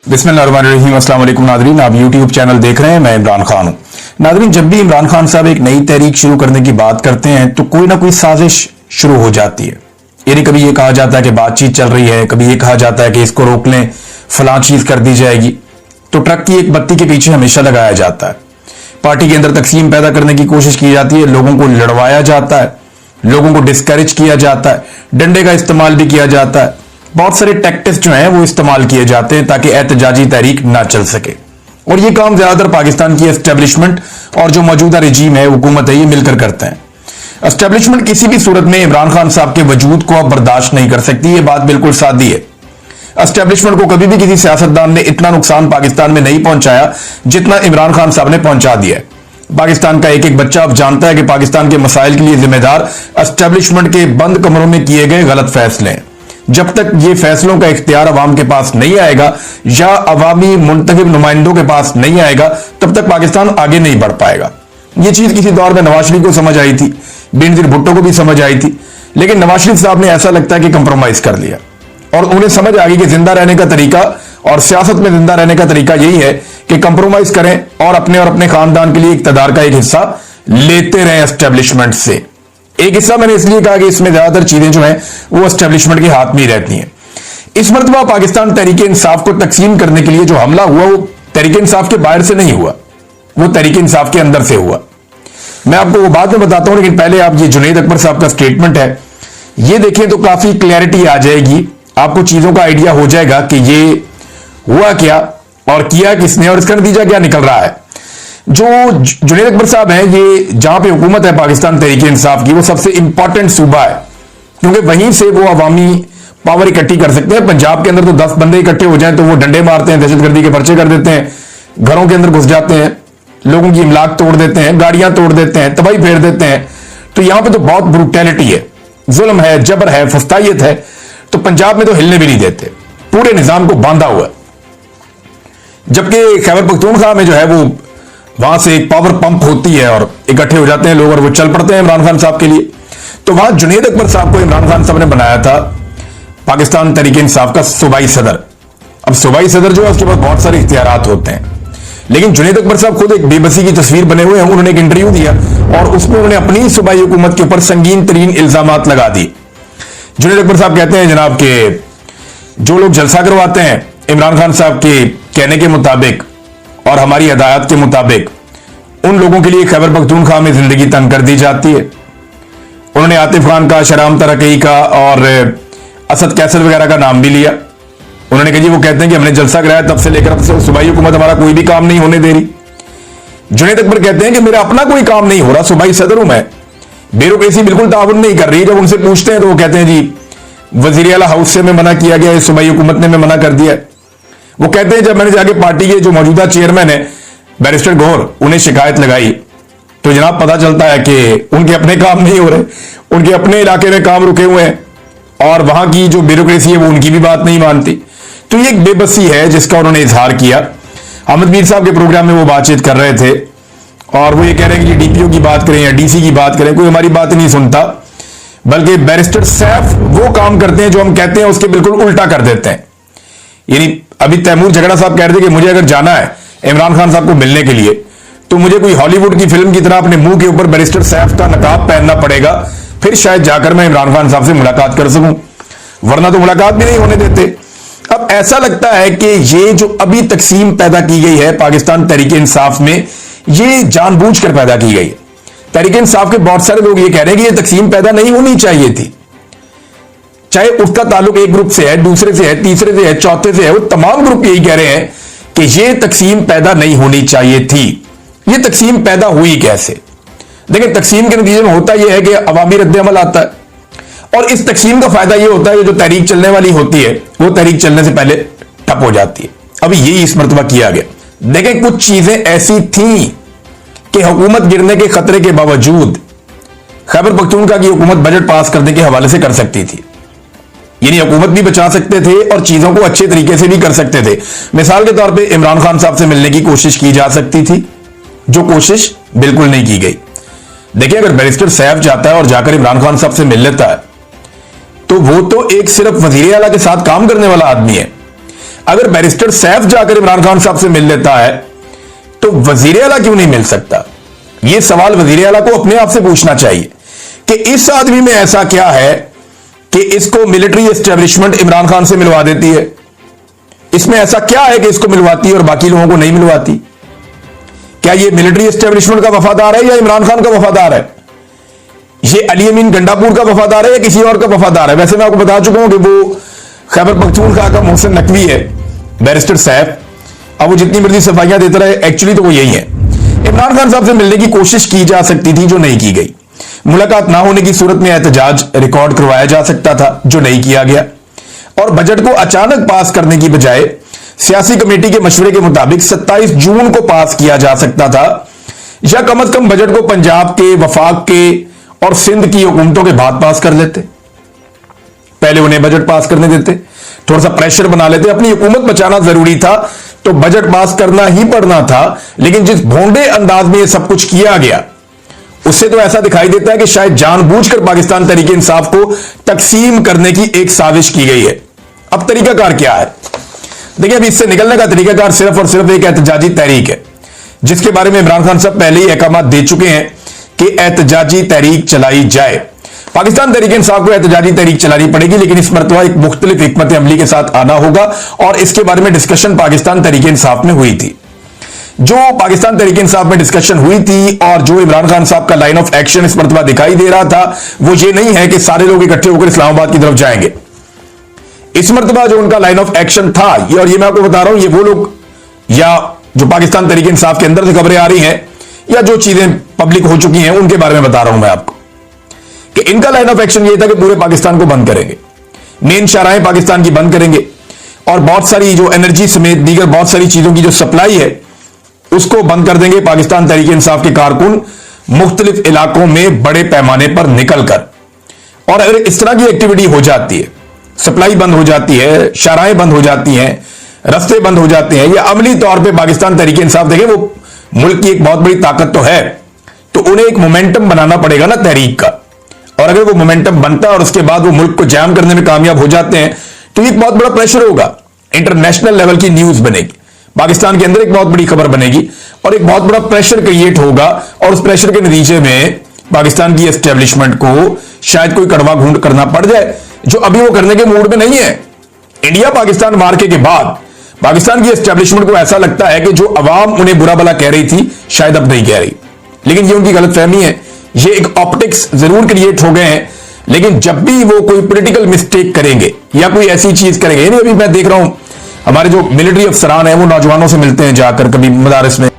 बिस्मिल्लाहिर्रहमानिर्रहीम। अस्सलाम वालेकुम नादरीन, आप यूट्यूब चैनल देख रहे हैं, मैं इमरान खान हूं। नादरीन, जब भी इमरान खान साहब एक नई तहरीक शुरू करने की बात करते हैं तो कोई ना कोई साजिश शुरू हो जाती है। यानी कभी ये कहा जाता है कि बातचीत चल रही है, कभी ये कहा जाता है कि इसको रोक लें, फलां चीज कर दी जाएगी। तो ट्रक की एक बत्ती के पीछे हमेशा लगाया जाता है। पार्टी के अंदर तकसीम पैदा करने की कोशिश की जाती है, लोगों को लड़वाया जाता है, लोगों को डिस्करेज किया जाता है, डंडे का इस्तेमाल भी किया जाता है। बहुत सारे टैक्टिक्स जो हैं वो इस्तेमाल किए जाते हैं ताकि एहतजाजी तहरीक ना चल सके। और ये काम ज्यादातर पाकिस्तान की एस्टेब्लिशमेंट और जो मौजूदा रजीम है, हुकूमत है, ये मिलकर करते हैं। एस्टेब्लिशमेंट किसी भी सूरत में इमरान खान साहब के वजूद को अब बर्दाश्त नहीं कर सकती, ये बात बिल्कुल सादी है। एस्टेब्लिशमेंट को कभी भी किसी सियासतदान ने इतना नुकसान पाकिस्तान में नहीं पहुंचाया जितना इमरान खान साहब ने पहुंचा दिया है। पाकिस्तान का एक एक बच्चा अब जानता है कि पाकिस्तान के मसाइल के लिए जिम्मेदार एस्टेब्लिशमेंट के बंद कमरों में किए गए गलत फैसले हैं। जब तक ये फैसलों का इख्तियार अवाम के पास नहीं आएगा या अवामी मुंतखब नुमाइंदों के पास नहीं आएगा, तब तक पाकिस्तान आगे नहीं बढ़ पाएगा। ये चीज किसी दौर में नवाज शरीफ को समझ आई थी, बेनजीर भुट्टो को भी समझ आई थी, लेकिन नवाज शरीफ साहब ने ऐसा लगता है कि कंप्रोमाइज कर लिया और उन्हें समझ आ गई कि जिंदा रहने का तरीका और सियासत में जिंदा रहने का तरीका यही है कि कंप्रोमाइज करें और अपने खानदान के लिए इक्तदार का एक हिस्सा लेते रहें एस्टेब्लिशमेंट से। एक हिस्सा मैंने इसलिए कहा कि इसमें ज्यादातर चीजें जो हैं वो एस्टेब्लिशमेंट के हाथ में ही रहती हैं। इस मरतबा पाकिस्तान तहरीके इंसाफ को तकसीम करने के लिए जो हमला हुआ वो तहरीके इंसाफ के बाहर से नहीं हुआ, वो तहरीके इंसाफ के अंदर से हुआ। मैं आपको वो बाद में बताता हूं, लेकिन पहले आप ये जुनैद अकबर साहब का स्टेटमेंट है, ये देखें तो काफी क्लैरिटी आ जाएगी, आपको चीजों का आइडिया हो जाएगा कि ये हुआ क्या और किया किसने और इसका नतीजा क्या निकल रहा है। जो जुनैद अकबर साहब हैं, ये जहां पे हुकूमत है पाकिस्तान तहरीके इंसाफ की, वो सबसे इंपॉर्टेंट सूबा है क्योंकि वहीं से वो अवामी पावर इकट्ठी कर सकते हैं। पंजाब के अंदर तो 10 बंदे इकट्ठे हो जाएं तो वो डंडे मारते हैं, दहशतगर्दी के पर्चे कर देते हैं, घरों के अंदर घुस जाते हैं, लोगों की इमलाक तोड़ देते हैं, गाड़ियां तोड़ देते हैं, तबाही फेर देते हैं। तो यहां पर तो बहुत ब्रूटैलिटी है, जुल्म है, जबर है, फस्तायत है। तो पंजाब में तो हिलने भी नहीं देते, पूरे निजाम को बांधा हुआ। जबकि खैबर पख्तूनख्वा में जो है वो वहां से एक पावर पंप होती है और इकट्ठे हो जाते हैं लोग और वो चल पड़ते हैं इमरान खान साहब के लिए। तो वहां जुनैद अकबर साहब को इमरान खान साहब ने बनाया था पाकिस्तान तहरीके इंसाफ का सूबाई सदर। अब सूबाई सदर जो है उसके पास बहुत सारे इख्तियारात होते हैं, लेकिन जुनैद अकबर साहब खुद एक बेबसी की तस्वीर बने हुए हैं। उन्होंने एक इंटरव्यू दिया और उसमें उन्होंने अपनी सूबाई हुकूमत के ऊपर संगीन तरीन इल्जामात लगा दिए। जुनैद अकबर साहब कहते हैं जनाब के जो लोग जलसा करवाते हैं इमरान खान साहब के कहने के मुताबिक और हमारी हदायत के मुताबिक, उन लोगों के लिए खैबर पख्तूनख्वा में जिंदगी तंग कर दी जाती है। उन्होंने आतिफ खान का, शराम तरकई का और असद कैसर वगैरह का नाम भी लिया। उन्होंने कहा जी वो कहते हैं कि हमने जलसा कराया तब से लेकर अब सूबाई हुकूमत हमारा कोई भी काम नहीं होने दे रही। जुनैद अकबर कहते हैं कि मेरा अपना कोई काम नहीं हो रहा, सूबाई सदर हूं मैं, ब्यूरोक्रेसी बिल्कुल ताउन नहीं कर रही। जब उनसे पूछते हैं तो वो कहते हैं जी वजीर आला हाउस से में मना किया गया है, सूबाई हुकूमत ने मना कर दिया है। वो कहते हैं जब मैंने जाके पार्टी के जो मौजूदा चेयरमैन है बैरिस्टर गौहर, उन्हें शिकायत लगाई तो जनाब पता चलता है कि उनके अपने काम नहीं हो रहे, उनके अपने इलाके में काम रुके हुए हैं और वहां की जो ब्यूरोक्रेसी है वो उनकी भी बात नहीं मानती। तो ये एक बेबसी है जिसका उन्होंने इजहार किया। अहमद मीर साहब के प्रोग्राम में वो बातचीत कर रहे थे और वो ये कह रहे हैं कि डीपीओ की बात करें या डीसी की बात करें, कोई हमारी बात नहीं सुनता, बल्कि बैरिस्टर सैफ वो काम करते हैं जो हम कहते हैं उसके बिल्कुल उल्टा कर देते हैं। यानी अभी तैमूर झगड़ा साहब कह रहे थे कि मुझे अगर जाना है इमरान खान साहब को मिलने के लिए तो मुझे कोई हॉलीवुड की फिल्म की तरह अपने मुंह के ऊपर बैरिस्टर सैफ का नकाब पहनना पड़ेगा, फिर शायद जाकर मैं इमरान खान साहब से मुलाकात कर सकूं, वरना तो मुलाकात भी नहीं होने देते। अब ऐसा लगता है कि ये जो अभी तकसीम पैदा की गई है पाकिस्तान तहरीके इंसाफ में, ये जानबूझकर पैदा की गई है। तहरीके इंसाफ के बहुत सारे लोग ये कह रहे हैं कि ये तकसीम पैदा नहीं होनी चाहिए थी, चाहे उसका ताल्लुक एक ग्रुप से है, दूसरे से है, तीसरे से है, चौथे से है, वो तमाम ग्रुप यही कह रहे हैं कि ये तकसीम पैदा नहीं होनी चाहिए थी। ये तकसीम पैदा हुई कैसे? देखिए, तकसीम के नतीजे में होता यह है कि अवामी रद्द-ए-अमल आता है और इस तकसीम का फायदा यह होता है कि जो तहरीक चलने वाली होती है वो तहरीक चलने से पहले ठप हो जाती है। अभी यही इस मरतबा किया गया। देखें, कुछ चीजें ऐसी थी कि हुकूमत गिरने के खतरे के बावजूद खैबर पख्तूनख्वा की हुकूमत बजट पास करने के हवाले से कर सकती थी, यानी हुकूमत भी बचा सकते थे और चीजों को अच्छे तरीके से भी कर सकते थे। मिसाल के तौर पे इमरान खान साहब से मिलने की कोशिश की जा सकती थी, जो कोशिश बिल्कुल नहीं की गई। देखिए, अगर बैरिस्टर सैफ जाता है और जाकर इमरान खान साहब से मिल लेता है तो वो तो एक सिर्फ वजीर आला के साथ काम करने वाला आदमी है। अगर बैरिस्टर सैफ जाकर इमरान खान साहब से मिल लेता है तो वजीर आला क्यों नहीं मिल सकता? यह सवाल वजीर आला को अपने आप से पूछना चाहिए कि इस आदमी में ऐसा क्या है कि इसको मिलिट्री एस्टेब्लिशमेंट इमरान खान से मिलवा देती है। इसमें ऐसा क्या है कि इसको मिलवाती है और बाकी लोगों को नहीं मिलवाती? क्या यह मिलिट्री एस्टेब्लिशमेंट का वफादार है या इमरान खान का वफादार है? यह अली अमीन गंडापुर का वफादार है या किसी और का वफादार है? वैसे मैं आपको बता चुका हूं कि वो खैबर पख्तूनख्वा का मोहसिन नकवी है, बैरिस्टर सैफ। अब वो जितनी मर्जी सफाइयां देता रहे, एक्चुअली तो वो यही है। इमरान खान साहब से मिलने की कोशिश की जा सकती थी, जो नहीं की गई। मुलाकात ना होने की सूरत में एहतजाज रिकॉर्ड करवाया जा सकता था, जो नहीं किया गया। और बजट को अचानक पास करने की बजाय सियासी कमेटी के मशवरे के मुताबिक 27 जून को पास किया जा सकता था, या कम से कम बजट को पंजाब के, वफाक के और सिंध की हुकूमतों के बाद पास कर लेते। पहले उन्हें बजट पास करने देते, थोड़ा सा प्रेशर बना लेते। अपनी हुकूमत बचाना जरूरी था तो बजट पास करना ही पड़ना था। लेकिन जिस भोंडे अंदाज में यह सब कुछ किया गया, उससे तो ऐसा दिखाई देता है कि शायद जानबूझकर पाकिस्तान तहरीक इंसाफ को तकसीम करने की एक साजिश की गई है। अब तरीकाकार क्या है? देखिए, अभी इससे निकलने का तरीकाकार सिर्फ और सिर्फ एक एहतजाजी तहरीक है, जिसके बारे में इमरान खान साहब पहले ही अहकाम दे चुके हैं कि एहतजाजी तहरीक चलाई जाए। पाकिस्तान तहरीक इंसाफ को एहतजाजी तहरीक चलानी पड़ेगी, लेकिन इस मरतबा एक मुख्तलिफ हिकमत अमली के साथ आना होगा। और इसके बारे में डिस्कशन पाकिस्तान तहरीक इंसाफ में हुई थी। जो पाकिस्तान तहरीक इंसाफ में डिस्कशन हुई थी और जो इमरान खान साहब का लाइन ऑफ एक्शन इस मरतबा दिखाई दे रहा था, वो ये नहीं है कि सारे लोग इकट्ठे होकर इस्लामाबाद की तरफ जाएंगे। इस मरतबा जो उनका लाइन ऑफ एक्शन था, और ये मैं आपको बता रहा हूं, ये वो लोग या जो पाकिस्तान तहरीक इंसाफ के अंदर से खबरें आ रही हैं या जो चीजें पब्लिक हो चुकी हैं, उनके बारे में बता रहा हूं मैं आपको कि इनका लाइन ऑफ एक्शन ये था कि पूरे पाकिस्तान को बंद करेंगे, मेन शाहराहें पाकिस्तान की बंद करेंगे और बहुत सारी जो एनर्जी समेत दीगर बहुत सारी चीजों की जो सप्लाई है उसको बंद कर देंगे। पाकिस्तान तहरीक इंसाफ के कारकुन मुख्तलिफ इलाकों में बड़े पैमाने पर निकलकर, और अगर इस तरह की एक्टिविटी हो जाती है, सप्लाई बंद हो जाती है, शाहराहें बंद हो जाती हैं, रास्ते बंद हो जाते हैं, या अमली तौर पे पाकिस्तान तहरीक इंसाफ, देखें वो मुल्क की एक बहुत बड़ी ताकत तो है, तो उन्हें एक मोमेंटम बनाना पड़ेगा ना तहरीक का। और अगर वो मोमेंटम बनता है और उसके बाद वो मुल्क को जैम करने में कामयाब हो जाते हैं, तो एक बहुत बड़ा प्रेशर होगा, इंटरनेशनल लेवल की न्यूज बनेगी, पाकिस्तान के अंदर एक बहुत बड़ी खबर बनेगी और एक बहुत बड़ा प्रेशर क्रिएट होगा। और उस प्रेशर के नतीजे में पाकिस्तान की एस्टेब्लिशमेंट को शायद कोई कड़वा घूंट करना पड़ जाए, जो अभी वो करने के मूड में नहीं है। इंडिया पाकिस्तान मार्के के बाद पाकिस्तान की एस्टेब्लिशमेंट को ऐसा लगता है कि जो अवाम उन्हें बुरा भला कह रही थी, शायद अब नहीं कह रही। लेकिन ये उनकी गलतफहमी है, ये एक ऑप्टिक्स जरूर क्रिएट हो गए हैं। लेकिन जब भी वो कोई पॉलिटिकल मिस्टेक करेंगे या कोई ऐसी चीज करेंगे, नहीं, अभी मैं देख रहा हूं हमारे जो मिलिट्री अफसरान हैं वो नौजवानों से मिलते हैं जाकर कभी मदारस में,